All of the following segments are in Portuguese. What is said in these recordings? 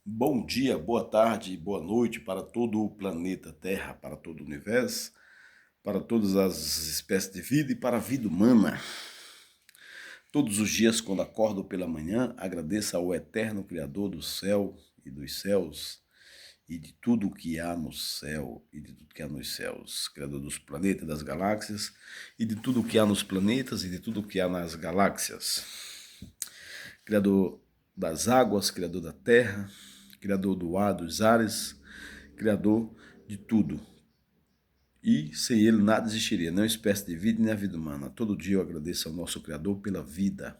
Bom dia, boa tarde e boa noite para todo o planeta Terra, para todo o universo, para todas as espécies de vida e para a vida humana. Todos os dias, quando acordo pela manhã, agradeço ao eterno Criador do céu e dos céus e de tudo o que há no céu e de tudo que há nos céus, Criador dos planetas, das galáxias e de tudo o que há nos planetas e de tudo o que há nas galáxias. Criador das águas, Criador da terra, Criador do ar, dos ares, Criador de tudo. E sem ele nada existiria, nem uma espécie de vida nem a vida humana. Todo dia eu agradeço ao nosso Criador pela vida,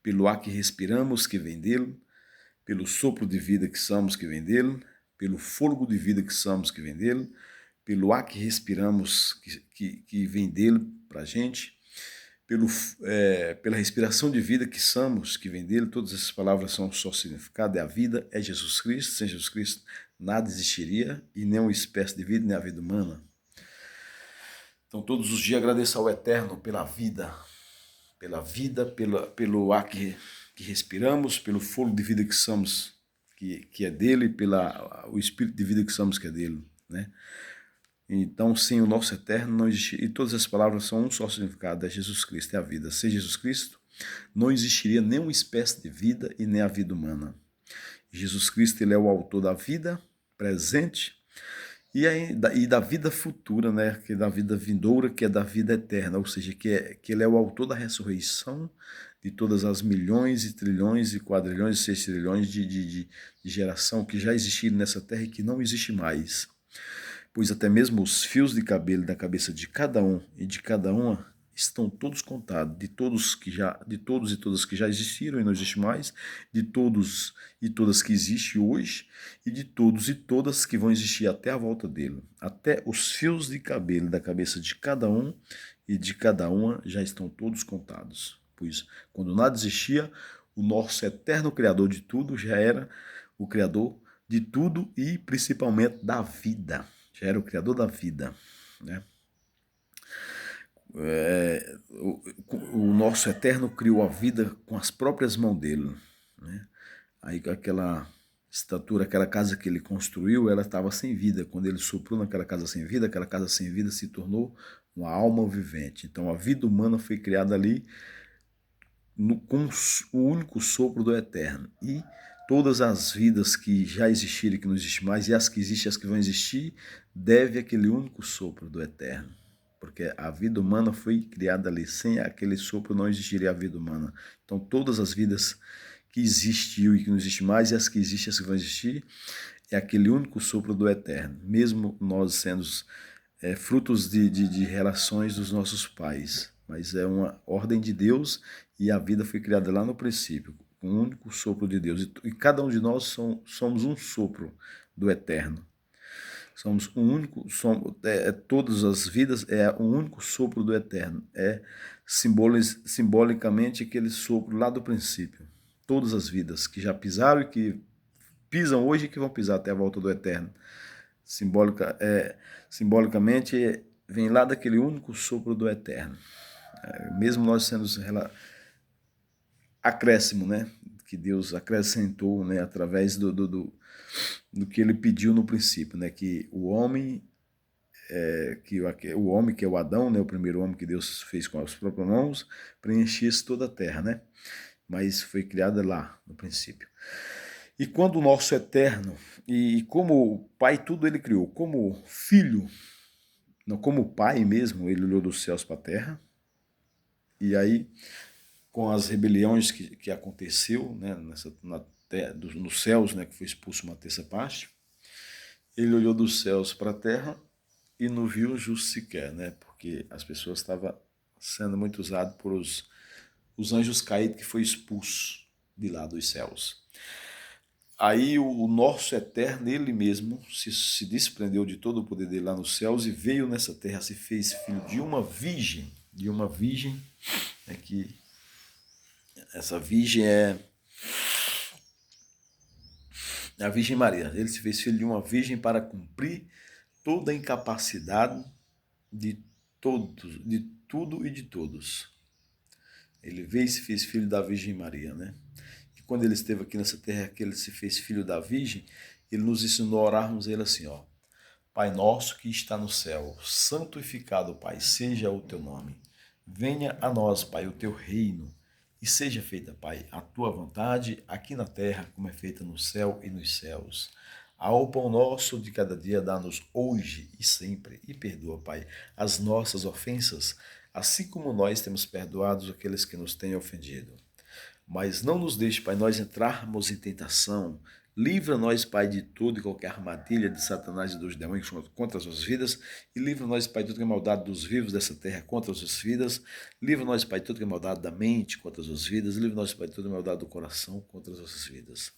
pelo ar que respiramos que vem dele, pelo sopro de vida que somos que vem dele, pelo fôlego de vida que somos que vem dele, pelo ar que respiramos que vem dele para a gente, pela respiração de vida que somos, que vem dele. Todas essas palavras são só significado, é a vida, é Jesus Cristo. Sem Jesus Cristo nada existiria, e nem uma espécie de vida, nem a vida humana. Então todos os dias agradeço ao Eterno pelo ar que respiramos, pelo fôlego de vida que somos, que é dele, pelo espírito de vida que somos, que é dele, né? Então, sem o nosso eterno não existiria, e todas as palavras são um só significado, é Jesus Cristo, é a vida. Sem Jesus Cristo não existiria nenhuma espécie de vida e nem a vida humana. Jesus Cristo, ele é o autor da vida presente e da vida futura, né? Que é da vida vindoura, que é da vida eterna, ou seja, que ele é o autor da ressurreição de todas as milhões e trilhões e quadrilhões e sextilhões de geração que já existiram nessa terra e que não existe mais. Pois até mesmo os fios de cabelo da cabeça de cada um e de cada uma estão todos contados, de todos e todas que já existiram e não existe mais, de todos e todas que existem hoje e de todos e todas que vão existir até a volta dele. Até os fios de cabelo da cabeça de cada um e de cada uma já estão todos contados. Pois quando nada existia, o nosso eterno Criador de tudo já era o Criador de tudo e principalmente da vida. Já era o Criador da vida, né? O nosso Eterno criou a vida com as próprias mãos dele, né? Aí aquela estatura, aquela casa que ele construiu, ela estava sem vida. Quando ele soprou naquela casa sem vida, aquela casa sem vida se tornou uma alma vivente. Então a vida humana foi criada ali com o único sopro do Eterno. E todas as vidas que já existiram e que não existem mais, e as que existem e as que vão existir, deve aquele único sopro do Eterno. Porque a vida humana foi criada ali. Sem aquele sopro não existiria a vida humana. Então todas as vidas que existiu e que não existe mais, e as que existem e as que vão existir, é aquele único sopro do Eterno. Mesmo nós sendo frutos de relações dos nossos pais. Mas é uma ordem de Deus e a vida foi criada lá no princípio, com um único sopro de Deus. E cada um de nós somos um sopro do Eterno. Somos um único, todas as vidas é um único sopro do Eterno. É simbolicamente aquele sopro lá do princípio. Todas as vidas que já pisaram e que pisam hoje e que vão pisar até a volta do Eterno. Simbolicamente vem lá daquele único sopro do Eterno. Mesmo nós sendo acréscimo, né? Que Deus acrescentou, né? Através do que ele pediu no princípio, né? Que o homem, que é o Adão, né? O primeiro homem que Deus fez com as próprias mãos, preenchesse toda a terra, né? Mas foi criada lá no princípio. E quando o nosso Eterno, e como Pai tudo ele criou, como Filho, não, como Pai mesmo, ele olhou dos céus para a terra, e aí com as rebeliões que aconteceu, né, nos céus, né, que foi expulso uma terça parte, ele olhou dos céus para a terra e não viu justo sequer, né, porque as pessoas estavam sendo muito usadas por os anjos caídos que foi expulso de lá dos céus. Aí o nosso Eterno, ele mesmo, se desprendeu de todo o poder dele lá nos céus e veio nessa terra, se fez filho de uma virgem, né, que essa virgem é a Virgem Maria. Ele se fez filho de uma virgem para cumprir toda a incapacidade de todos, de tudo e de todos. Ele veio e se fez filho da Virgem Maria, né? E quando ele esteve aqui nessa terra, que ele se fez filho da Virgem, ele nos ensinou a orarmos ele assim, ó. Pai nosso que está no céu, santificado, Pai, seja o teu nome. Venha a nós, Pai, o teu reino, e seja feita, Pai, a tua vontade aqui na terra, como é feita no céu e nos céus. Ao pão nosso de cada dia dá-nos hoje e sempre, e perdoa, Pai, as nossas ofensas, assim como nós temos perdoado aqueles que nos têm ofendido. Mas não nos deixe, Pai, nós entrarmos em tentação. Livra-nós, Pai, de toda e qualquer armadilha de Satanás e dos demônios contra as nossas vidas. E livra-nós, Pai, de toda a maldade dos vivos dessa terra contra as nossas vidas. Livra-nós, Pai, de toda a maldade da mente contra as nossas vidas. Livra-nós, Pai, de toda a maldade do coração contra as nossas vidas.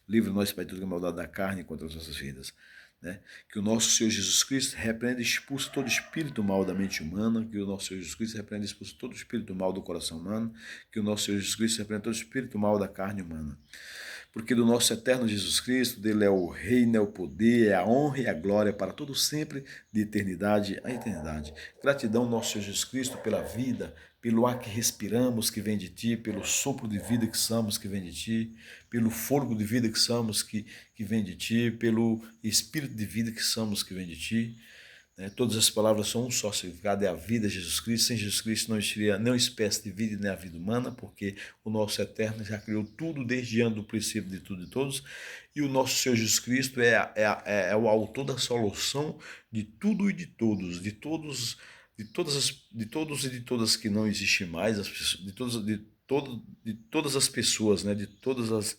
Livra-nós, Pai, de toda a maldade da carne contra as nossas vidas. Né? Que o nosso Senhor Jesus Cristo repreenda e expulse todo espírito mal da mente humana, que o nosso Senhor Jesus Cristo repreenda e expulse todo espírito mal do coração humano, que o nosso Senhor Jesus Cristo repreenda todo espírito mal da carne humana. Porque do nosso eterno Jesus Cristo, dele é o reino, é o poder, é a honra e a glória para todo sempre, de eternidade a eternidade. Gratidão, nosso Senhor Jesus Cristo, pela vida, pelo ar que respiramos que vem de Ti, pelo sopro de vida que somos que vem de Ti, pelo fôlego de vida que somos que vem de Ti, pelo espírito de vida que somos que vem de Ti. Todas as palavras são um só significado, é a vida de Jesus Cristo. Sem Jesus Cristo não existiria nenhuma espécie de vida nem a vida humana, porque o nosso Eterno já criou tudo desde antes do princípio de tudo e todos, e o nosso Senhor Jesus Cristo é o autor da solução de tudo e de todos, de todos e de todas que não existem mais, de todas as pessoas, né, de todas as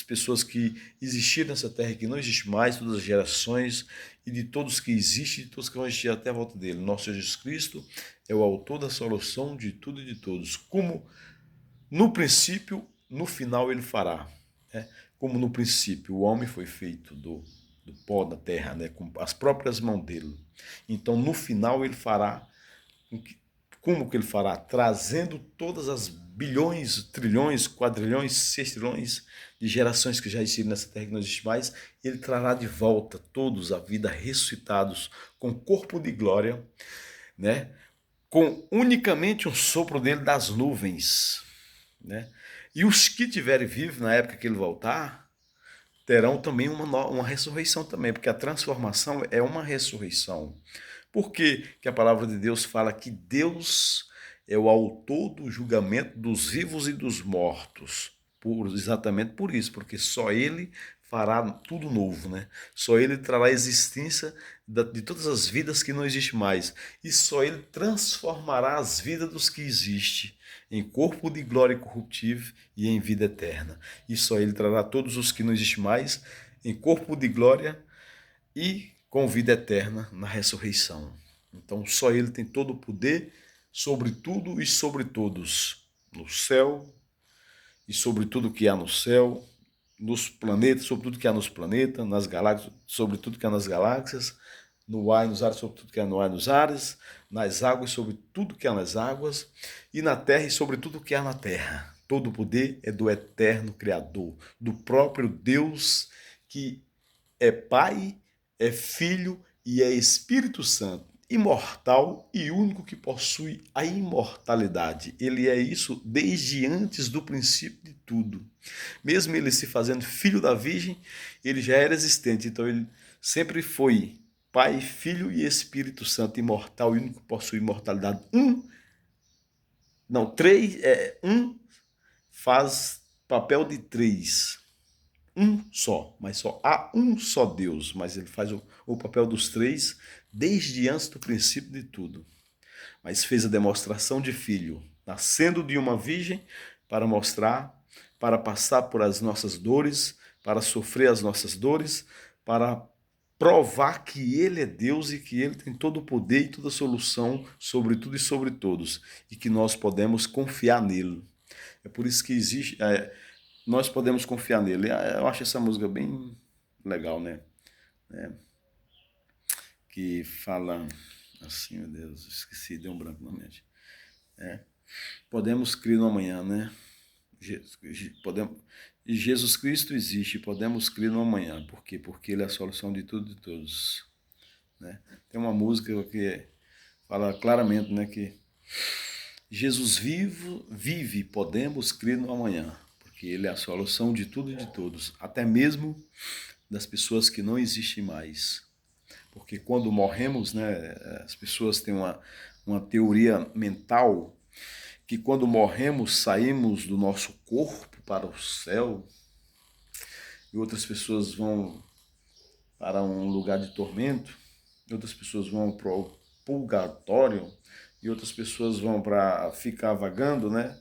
pessoas que existiram nessa terra que não existe mais, todas as gerações, e de todos que existem, de todos que vão existir até a volta dele. Nosso Jesus Cristo é o autor da solução de tudo e de todos. Como no princípio, no final ele fará. Né? Como no princípio o homem foi feito do pó da terra, né? Com as próprias mãos dele. Então no final ele fará. Como que ele fará? Trazendo todas as bilhões, trilhões, quadrilhões, sextilhões de gerações que já existiram nessa terra que não existe mais, ele trará de volta todos à vida ressuscitados com corpo de glória, né? Com unicamente um sopro dele das nuvens, né? E os que tiverem vivos na época que ele voltar, terão também uma ressurreição também, porque a transformação é uma ressurreição. Por que a palavra de Deus fala que Deus é o autor do julgamento dos vivos e dos mortos? Exatamente por isso, porque só Ele fará tudo novo, né? Só Ele trará a existência de todas as vidas que não existem mais. E só Ele transformará as vidas dos que existem em corpo de glória incorruptível e em vida eterna. E só Ele trará todos os que não existem mais em corpo de glória e com vida eterna na ressurreição. Então só Ele tem todo o poder sobre tudo e sobre todos, no céu e sobre tudo que há no céu, nos planetas, sobre tudo que há nos planetas, nas galáxias, sobre tudo que há nas galáxias, no ar e nos ares, sobre tudo que há no ar e nos ares, nas águas, sobre tudo que há nas águas, e na terra e sobre tudo que há na terra. Todo o poder é do eterno Criador, do próprio Deus que é Pai, é Filho e é Espírito Santo, imortal e único que possui a imortalidade. Ele é isso desde antes do princípio de tudo. Mesmo ele se fazendo filho da Virgem, ele já era existente. Então ele sempre foi Pai, Filho e Espírito Santo, imortal e único que possui imortalidade. Um faz papel de três. Um só, mas só há um só Deus, mas ele faz o papel dos três desde antes do princípio de tudo. Mas fez a demonstração de filho, nascendo de uma virgem para mostrar, para passar por as nossas dores, para sofrer as nossas dores, para provar que ele é Deus e que ele tem todo o poder e toda a solução sobre tudo e sobre todos, e que nós podemos confiar nele. É por isso que nós podemos confiar nele. Eu acho essa música bem legal, né? Que fala assim, meu Deus, esqueci, deu um branco na mente. Podemos crer no amanhã, né? Jesus Cristo existe, podemos crer no amanhã. Por quê? Porque ele é a solução de tudo e de todos. Né? Tem uma música que fala claramente, né, que Jesus vive, podemos crer no amanhã, porque Ele é a solução de tudo e de todos, até mesmo das pessoas que não existem mais. Porque quando morremos, né, as pessoas têm uma teoria mental que quando morremos saímos do nosso corpo para o céu e outras pessoas vão para um lugar de tormento, outras pessoas vão para o purgatório e outras pessoas vão para ficar vagando, né?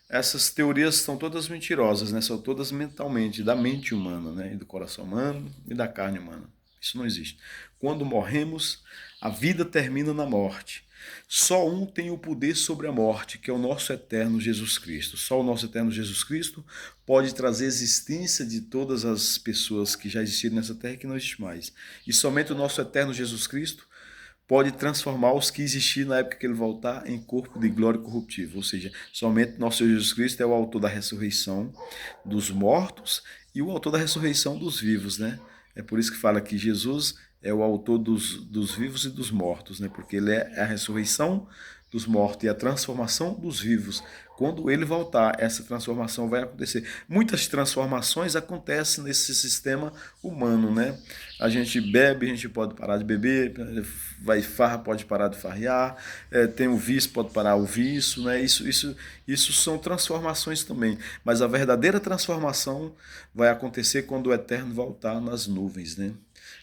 Essas teorias são todas mentirosas, né? São todas mentalmente, da mente humana, né? E do coração humano e da carne humana. Isso não existe. Quando morremos, a vida termina na morte. Só um tem o poder sobre a morte, que é o nosso eterno Jesus Cristo. Só o nosso eterno Jesus Cristo pode trazer a existência de todas as pessoas que já existiram nessa terra e que não existe mais. E somente o nosso eterno Jesus Cristo pode transformar os que existiram na época que ele voltar em corpo de glória corruptível. Ou seja, somente nosso Senhor Jesus Cristo é o autor da ressurreição dos mortos e o autor da ressurreição dos vivos, né? É por isso que fala que Jesus é o autor dos vivos e dos mortos, né? Porque ele é a ressurreição dos mortos e a transformação dos vivos. Quando ele voltar, essa transformação vai acontecer. Muitas transformações acontecem nesse sistema humano, né? A gente bebe, a gente pode parar de beber, vai farra, pode parar de farrear, tem o vício, pode parar o vício, né? Isso são transformações também. Mas a verdadeira transformação vai acontecer quando o Eterno voltar nas nuvens, né?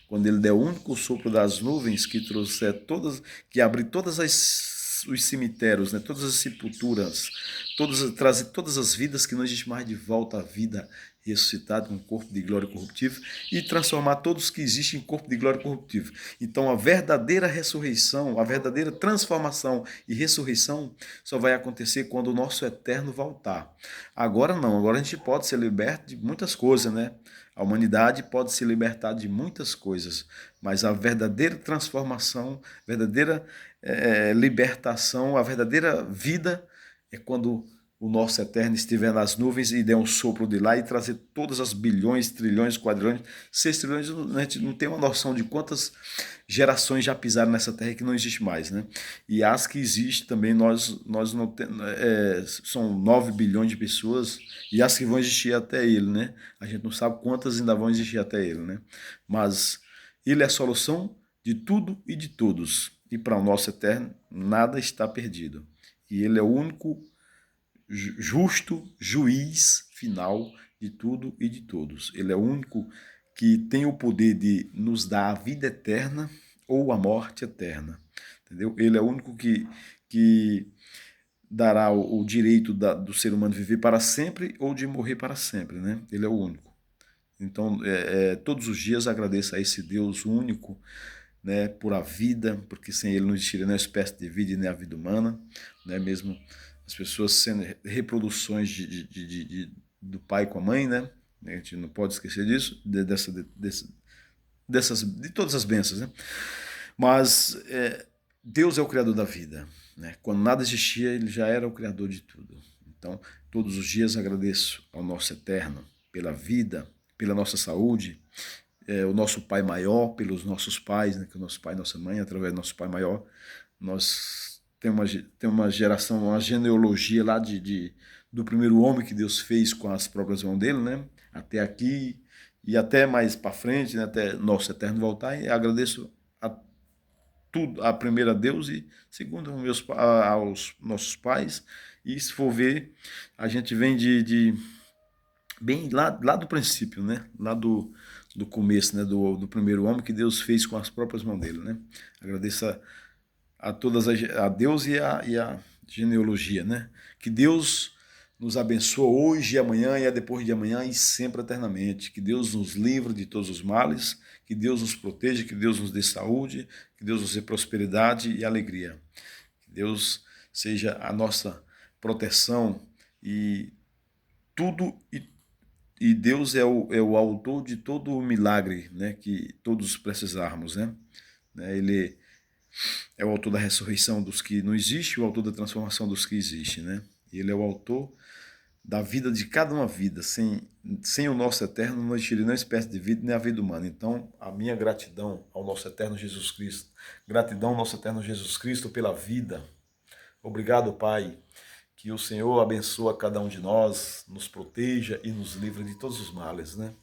Quando ele der o único sopro das nuvens que trouxer todas, que abre todas os cemitérios, né? Todas as sepulturas, trazer todas as vidas que não existe mais de volta à vida ressuscitado com um corpo de glória corruptível e transformar todos que existem em corpo de glória corruptível. Então a verdadeira ressurreição, a verdadeira transformação e ressurreição só vai acontecer quando o nosso eterno voltar. Agora não, agora a gente pode ser liberto de muitas coisas, né? A humanidade pode se libertar de muitas coisas, mas a verdadeira transformação, a verdadeira libertação, a verdadeira vida é quando o nosso eterno estiver nas nuvens e der um sopro de lá e trazer todas as bilhões, trilhões, quadrilhões, 6 trilhões, a gente não tem uma noção de quantas gerações já pisaram nessa terra que não existe mais, né? E as que existem também, nós não temos, são 9 bilhões de pessoas e as que vão existir até ele, né? A gente não sabe quantas ainda vão existir até ele, né? Mas ele é a solução de tudo e de todos. E para o nosso eterno, nada está perdido. E ele é o único justo juiz final de tudo e de todos. Ele é o único que tem o poder de nos dar a vida eterna ou a morte eterna. Entendeu? Ele é o único que dará o direito do ser humano viver para sempre ou de morrer para sempre. Né? Ele é o único. Então, todos os dias agradeço a esse Deus único, né, por a vida, porque sem ele não existiria nem a espécie de vida e nem a vida humana, né, mesmo as pessoas sendo reproduções do pai com a mãe, né, a gente não pode esquecer disso, de todas as bênçãos, né, mas Deus é o criador da vida, né, quando nada existia, ele já era o criador de tudo. Então, todos os dias agradeço ao nosso eterno pela vida, pela nossa saúde, o nosso Pai maior, pelos nossos pais, né, que é o nosso pai e nossa mãe, através do nosso Pai maior, nós temos uma geração, uma genealogia lá do primeiro homem que Deus fez com as próprias mãos dele, né, até aqui e até mais para frente, né, até nosso eterno voltar, e agradeço a tudo, a primeiro a Deus e segundo aos nossos pais, e se for ver, a gente vem bem lá do princípio, né, lá do começo, né, do primeiro homem que Deus fez com as próprias mãos dele, né? Agradeço a Deus e a genealogia, né? Que Deus nos abençoe hoje e amanhã e a depois de amanhã e sempre eternamente. Que Deus nos livre de todos os males, que Deus nos proteja, que Deus nos dê saúde, que Deus nos dê prosperidade e alegria. Que Deus seja a nossa proteção e tudo e Deus é o autor de todo o milagre, né, que todos precisarmos, né? Ele é o autor da ressurreição dos que não existem, o autor da transformação dos que existem, né? Ele é o autor da vida de cada uma vida. Sem o nosso eterno não existiria nenhuma espécie de vida nem a vida humana. Então, a minha gratidão ao nosso eterno Jesus Cristo. Gratidão ao nosso eterno Jesus Cristo pela vida, Obrigado, Pai, que o Senhor abençoa cada um de nós, nos proteja e nos livre de todos os males, né?